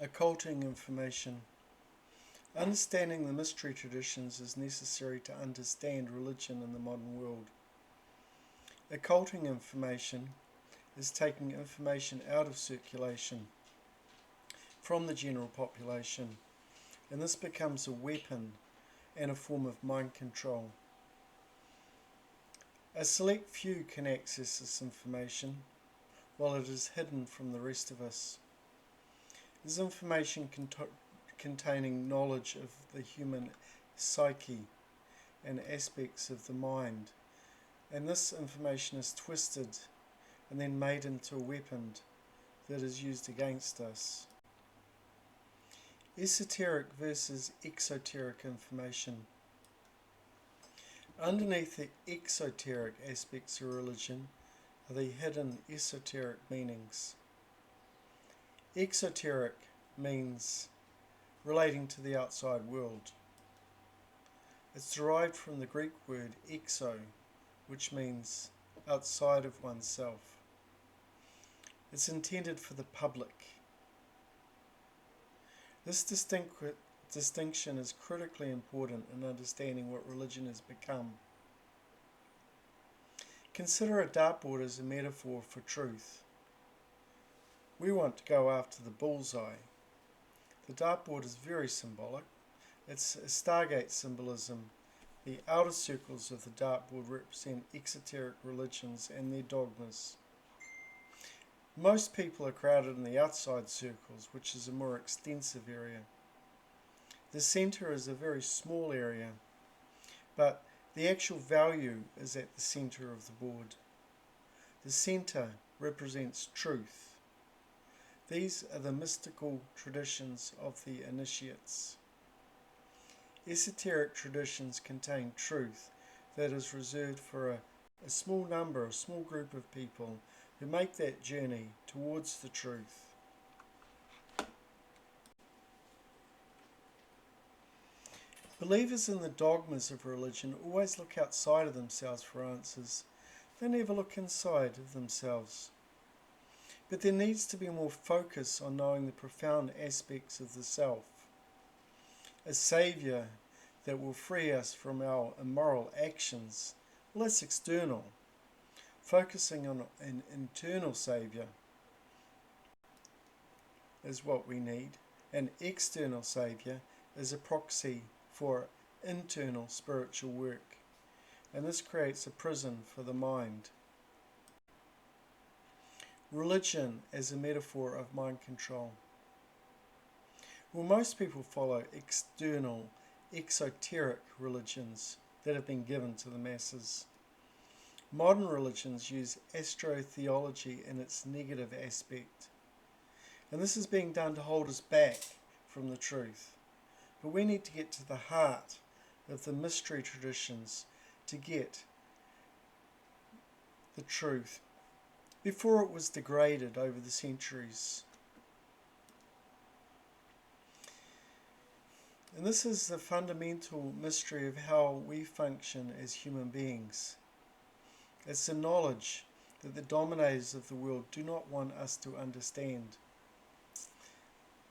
Occulting information. Understanding the mystery traditions is necessary to understand religion in the modern world. Occulting information is taking information out of circulation from the general population, and this becomes a weapon and a form of mind control. A select few can access this information, while it is hidden from the rest of us. It is information containing knowledge of the human psyche and aspects of the mind, and this information is twisted and then made into a weapon that is used against us. Esoteric versus exoteric information. Underneath the exoteric aspects of religion are the hidden esoteric meanings. Exoteric means relating to the outside world. It's derived from the Greek word exo, which means outside of oneself. It's intended for the public. This distinction is critically important in understanding what religion has become. Consider a dartboard as a metaphor for truth. We want to go after the bullseye. The dartboard is very symbolic. It's a Stargate symbolism. The outer circles of the dartboard represent exoteric religions and their dogmas. Most people are crowded in the outside circles, which is a more extensive area. The centre is a very small area, but the actual value is at the centre of the board. The centre represents truth. These are the mystical traditions of the initiates. Esoteric traditions contain truth that is reserved for a small group of people who make that journey towards the truth. Believers in the dogmas of religion always look outside of themselves for answers. They never look inside of themselves. But there needs to be more focus on knowing the profound aspects of the self. A saviour that will free us from our immoral actions. Well, that's external. Focusing on an internal saviour is what we need. An external saviour is a proxy for internal spiritual work, and this creates a prison for the mind. Religion as a metaphor of mind control. Well, most people follow external, exoteric religions that have been given to the masses. Modern religions use Astro theology in its negative aspect, and this is being done to hold us back from the truth. But we need to get to the heart of the mystery traditions to get the truth before it was degraded over the centuries. And this is the fundamental mystery of how we function as human beings. It's the knowledge that the dominators of the world do not want us to understand.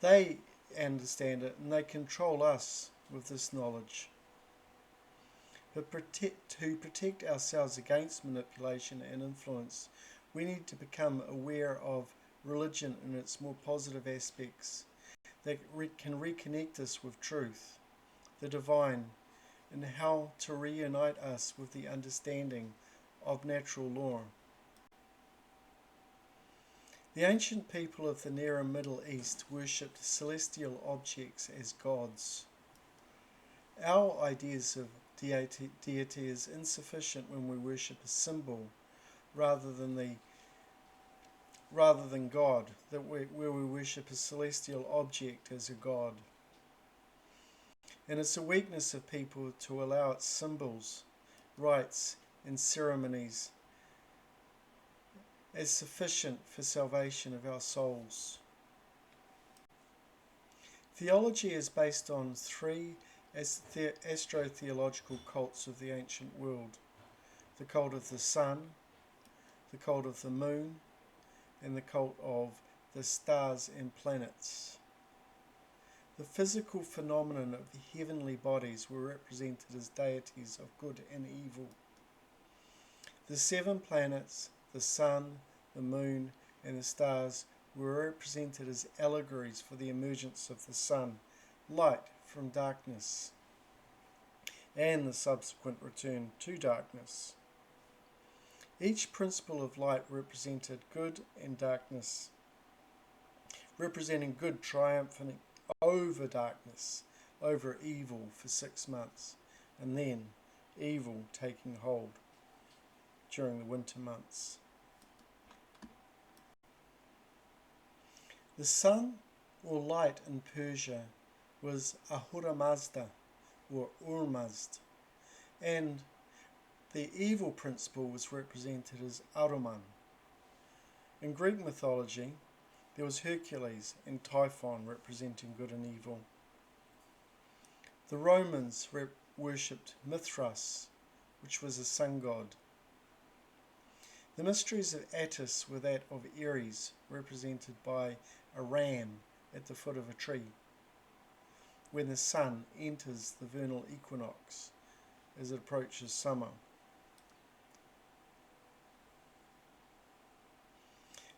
They understand it and they control us with this knowledge. But to protect ourselves against manipulation and influence, we need to become aware of religion in its more positive aspects that can reconnect us with truth, the divine, and how to reunite us with the understanding of natural law. The ancient people of the Near and Middle East worshipped celestial objects as gods. Our ideas of deity is insufficient when we worship a symbol rather than God, where we worship a celestial object as a god. And it's a weakness of people to allow its symbols, rites, and ceremonies as sufficient for salvation of our souls. Theology is based on three astro-theological cults of the ancient world: the cult of the sun, the cult of the moon, and the cult of the stars and planets. The physical phenomenon of the heavenly bodies were represented as deities of good and evil. The 7 planets, the sun, the moon, and the stars were represented as allegories for the emergence of the sun, light from darkness, and the subsequent return to darkness. Each principle of light represented good and darkness, representing good triumphing over darkness, over evil for 6 months, and then evil taking hold during the winter months. The sun, or light in Persia, was Ahura Mazda, or Urmazd, and the evil principle was represented as Aruman. In Greek mythology, there was Hercules and Typhon representing good and evil. The Romans worshipped Mithras, which was a sun god. The mysteries of Attis were that of Ares, represented by a ram at the foot of a tree, when the sun enters the vernal equinox as it approaches summer.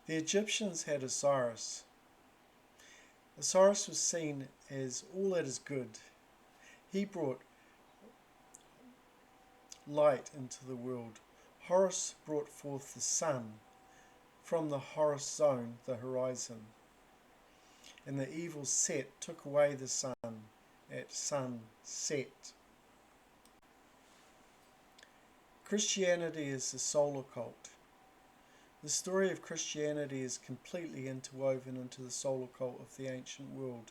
The Egyptians had Osiris. Osiris was seen as all that is good. He brought light into the world. Horus brought forth the sun from the Horus zone, the horizon. And the evil Set took away the sun at sunset. Christianity is the soul occult. The story of Christianity is completely interwoven into the soul occult of the ancient world.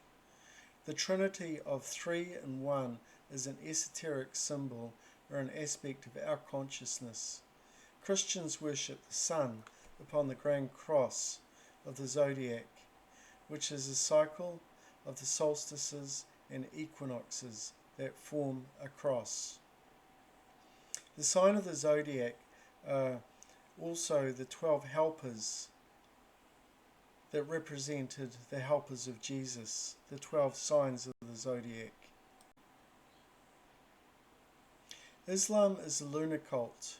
The Trinity of 3 in 1 is an esoteric symbol or an aspect of our consciousness. Christians worship the sun upon the grand cross of the zodiac, which is a cycle of the solstices and equinoxes that form a cross. The sign of the zodiac are also the 12 helpers that represented the helpers of Jesus, the 12 signs of the zodiac. Islam is a lunar cult.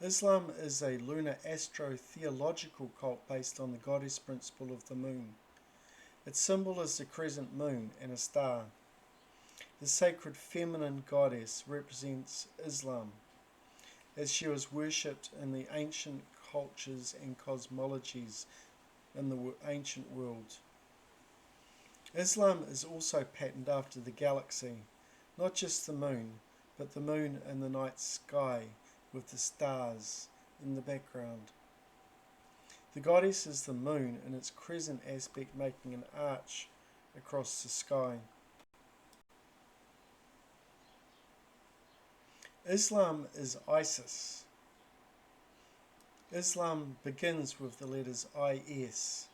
Islam is a lunar Astro theological cult based on the goddess principle of the moon. Its symbol is the crescent moon and a star. The sacred feminine goddess represents Islam, as she was worshipped in the ancient cultures and cosmologies in the ancient world. Islam is also patterned after the galaxy, not just the moon, but the moon in the night sky with the stars in the background. The goddess is the moon in its crescent aspect, making an arch across the sky. Islam is Isis. Islam begins with the letters IS,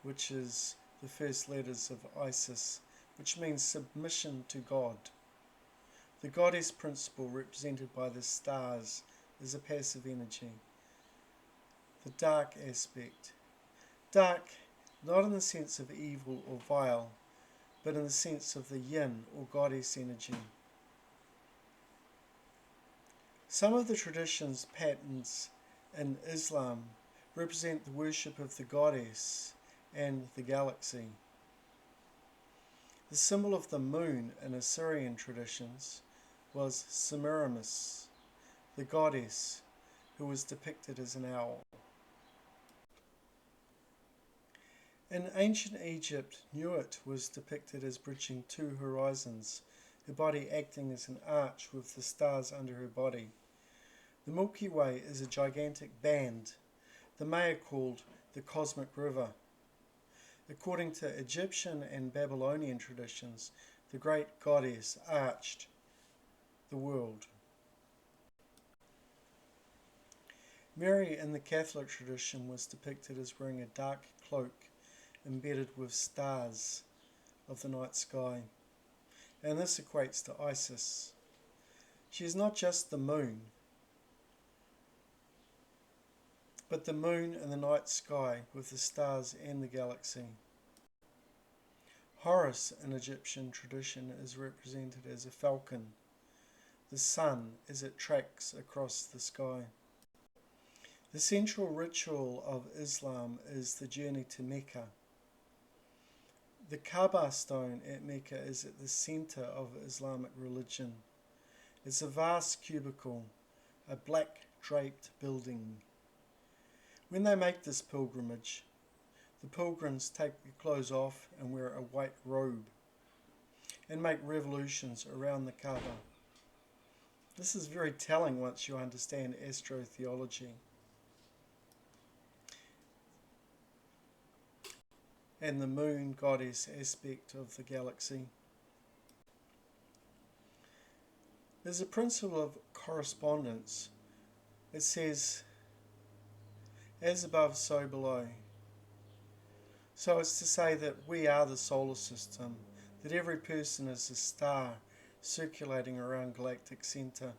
which is the first letters of Isis, which means submission to God. The goddess principle, represented by the stars, is a passive energy. The dark aspect. Dark, not in the sense of evil or vile, but in the sense of the yin or goddess energy. Some of the traditions' patterns in Islam represent the worship of the goddess and the galaxy. The symbol of the moon in Assyrian traditions was Semiramis, the goddess who was depicted as an owl. In ancient Egypt, Nuit was depicted as bridging 2 horizons, her body acting as an arch with the stars under her body. The Milky Way is a gigantic band, the Maya called the Cosmic River. According to Egyptian and Babylonian traditions, the great goddess arched the world. Mary in the Catholic tradition was depicted as wearing a dark cloak embedded with stars of the night sky, and this equates to Isis. She is not just the moon, but the moon in the night sky with the stars and the galaxy. Horus in Egyptian tradition is represented as a falcon, the sun as it tracks across the sky. The central ritual of Islam is the journey to Mecca. The Kaaba stone at Mecca is at the centre of Islamic religion. It's a vast cubicle, a black draped building. When they make this pilgrimage, the pilgrims take their clothes off and wear a white robe and make revolutions around the Kaaba. This is very telling once you understand Astro theology and the moon goddess aspect of the galaxy. There's a principle of correspondence. It says, as above, so below. So it's to say that we are the solar system, that every person is a star circulating around galactic centre.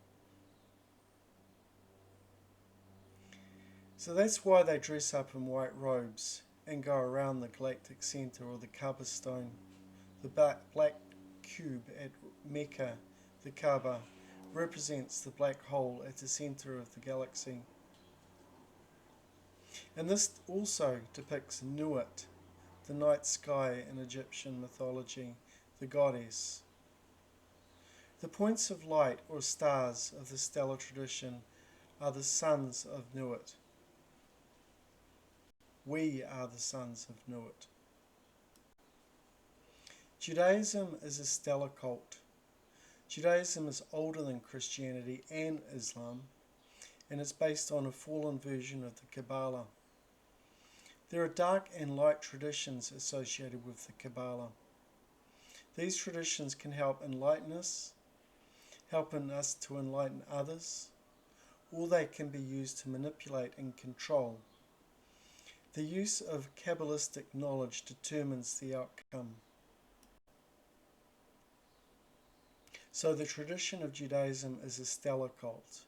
So that's why they dress up in white robes and go around the galactic centre or the Kaaba stone. The black cube at Mecca, the Kaaba, represents the black hole at the centre of the galaxy. And this also depicts Nuit, the night sky in Egyptian mythology, the goddess. The points of light or stars of the stellar tradition are the sons of Nuit. We are the sons of Nuit. Judaism is a stellar cult. Judaism is older than Christianity and Islam, and it's based on a fallen version of the Kabbalah. There are dark and light traditions associated with the Kabbalah. These traditions can help enlighten us, helping us to enlighten others, or they can be used to manipulate and control. The use of Kabbalistic knowledge determines the outcome. So the tradition of Judaism is a stellar cult.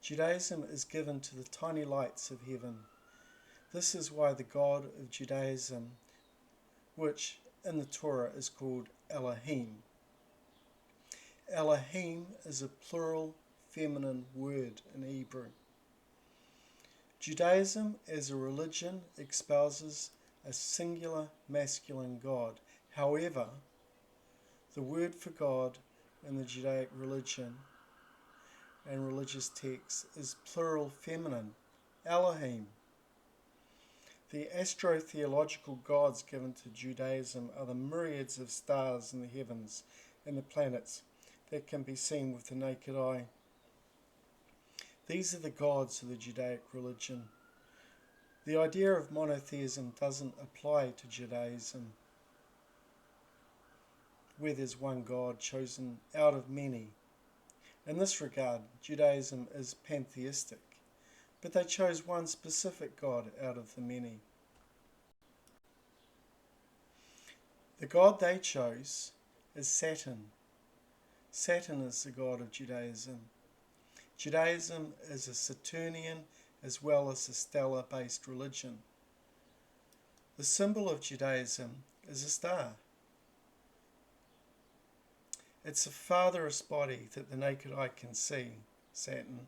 Judaism is given to the tiny lights of heaven. This is why the God of Judaism, which in the Torah is called Elohim. Elohim is a plural feminine word in Hebrew. Judaism as a religion espouses a singular masculine God. However, the word for God in the Judaic religion and religious texts is plural feminine, Elohim. The astro-theological gods given to Judaism are the myriads of stars in the heavens and the planets that can be seen with the naked eye. These are the gods of the Judaic religion. The idea of monotheism doesn't apply to Judaism, where there's one God chosen out of many. In this regard, Judaism is pantheistic, but they chose one specific God out of the many. The God they chose is Saturn. Saturn is the god of Judaism. Judaism is a Saturnian as well as a stellar-based religion. The symbol of Judaism is a star. It's a farthest body that the naked eye can see, Saturn.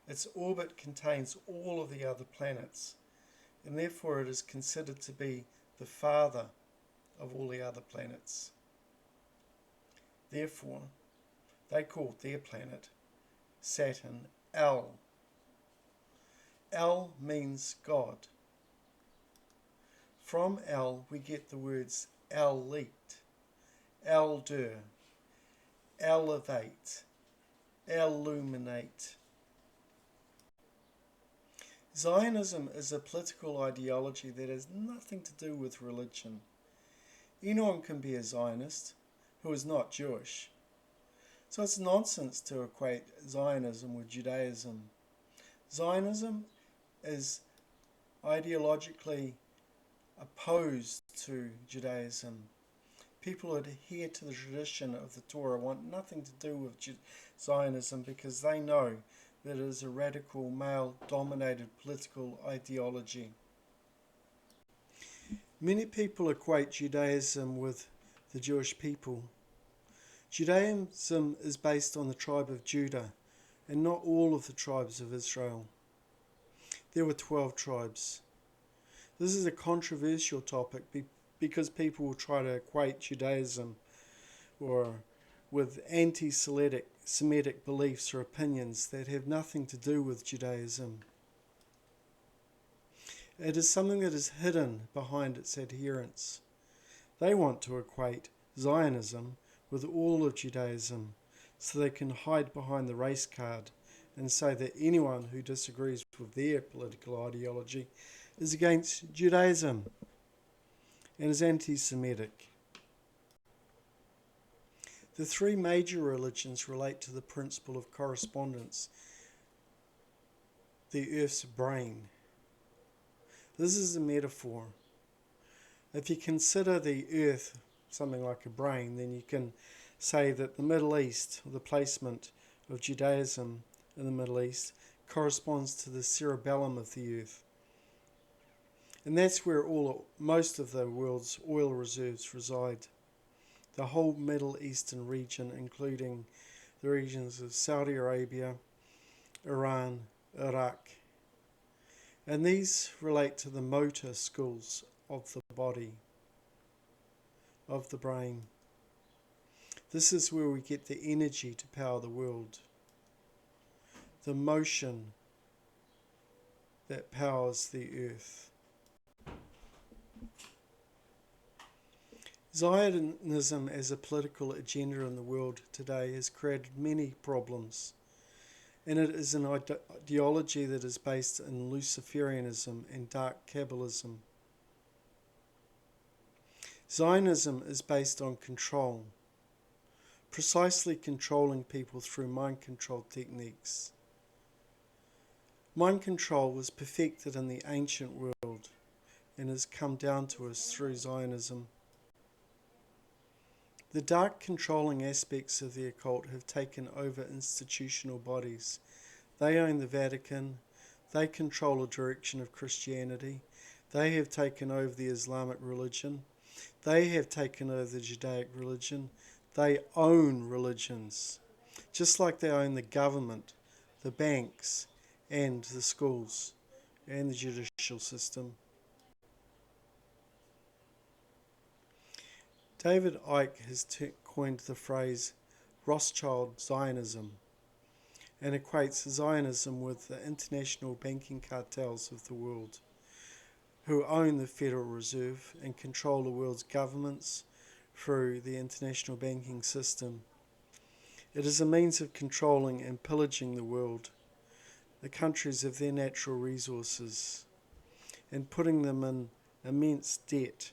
Its orbit contains all of the other planets, and therefore it is considered to be the father of all the other planets. Therefore, they called their planet Saturn El. El means God. From El we get the words elite, elder, elevate, illuminate. Zionism is a political ideology that has nothing to do with religion. Anyone can be a Zionist who is not Jewish. So it's nonsense to equate Zionism with Judaism. Zionism is ideologically opposed to Judaism. People who adhere to the tradition of the Torah want nothing to do with Zionism because they know that it is a radical male-dominated political ideology. Many people equate Judaism with the Jewish people. Judaism is based on the tribe of Judah and not all of the tribes of Israel. There were 12 tribes. This is a controversial topic because people will try to equate Judaism with anti-Semitic beliefs or opinions that have nothing to do with Judaism. It is something that is hidden behind its adherents. They want to equate Zionism with all of Judaism so they can hide behind the race card and say that anyone who disagrees with their political ideology is against Judaism and is anti-Semitic. The three major religions relate to the principle of correspondence, the earth's brain. This is a metaphor. If you consider the earth something like a brain, then you can say that the Middle East, or the placement of Judaism in the Middle East, corresponds to the cerebellum of the earth. And that's where most of the world's oil reserves reside. The whole Middle Eastern region, including the regions of Saudi Arabia, Iran, Iraq. And these relate to the motor schools of the body, of the brain. This is where we get the energy to power the world. The motion that powers the earth. Zionism as a political agenda in the world today has created many problems, and it is an ideology that is based in Luciferianism and dark Kabbalism. Zionism is based on control, precisely controlling people through mind control techniques. Mind control was perfected in the ancient world and has come down to us through Zionism. The dark controlling aspects of the occult have taken over institutional bodies. They own the Vatican, they control the direction of Christianity, they have taken over the Islamic religion, they have taken over the Judaic religion, they own religions, just like they own the government, the banks, and the schools, and the judicial system. David Icke has coined the phrase Rothschild Zionism and equates Zionism with the international banking cartels of the world, who own the Federal Reserve and control the world's governments through the international banking system. It is a means of controlling and pillaging the world, the countries of their natural resources, and putting them in immense debt